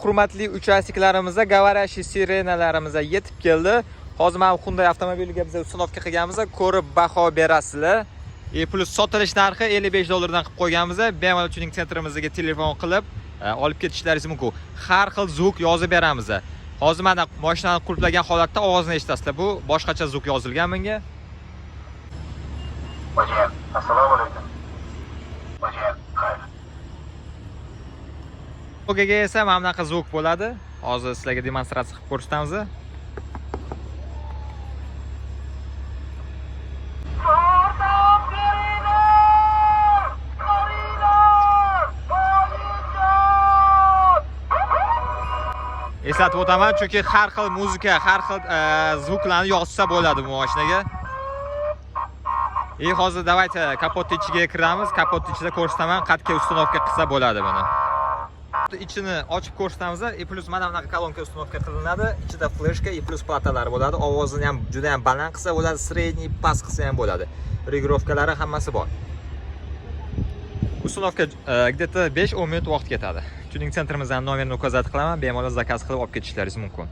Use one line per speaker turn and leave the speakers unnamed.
Hurmatli uchastikalarimizda gavariyashi sirenalarimiz yetib keldi. Hozir mana Hyundai avtomobiliga biz ustunovka qilganmiz, ko'rib baho berasizlar. Plus sotilish narxi $55 dan qilib qo'yganmiz. Bemalol tuning sentrimizga telefon qilib olib ketishlaringiz mumkin. Har xil zvuk yozib beramiz. Hozir mana mashinani qulflagan holatda ovozini eshitasizlar. Bu boshqacha zvuk yozilgan menga.
Hojam, assalomu alaykum. Hojam, xayr.
O'gaga esa mana bunaqa zvuk bo'ladi. Hozir sizlarga demonstratsiya qilib ko'rsatamiz. Eslatib o'taman, chunki har xil muzika, har xil zvuklarni yozsa bo'ladi bu mashinaga. Hozir davayta kapotni ichiga kiramiz. Kapotni ichida ko'rsataman, qatga ustunovka qilsa bo'ladi buni. Ichini ochib ko'rsatamiz. Plus mana bunaqa kolonka ustunovka qilinadi. Ichida fleshka, plus platalar bo'ladi. Ovozini ham juda ham baland qilsa bo'ladi, sredniy, past qilsa ham bo'ladi. Regirovkalari hammasi bor. Ustunovka где-то 5-10 minut vaqt ketadi. Tuning sentrimizdan nomerini ukazat qilaman, bemalol zakaz qilib olib ketishlaringiz mumkin.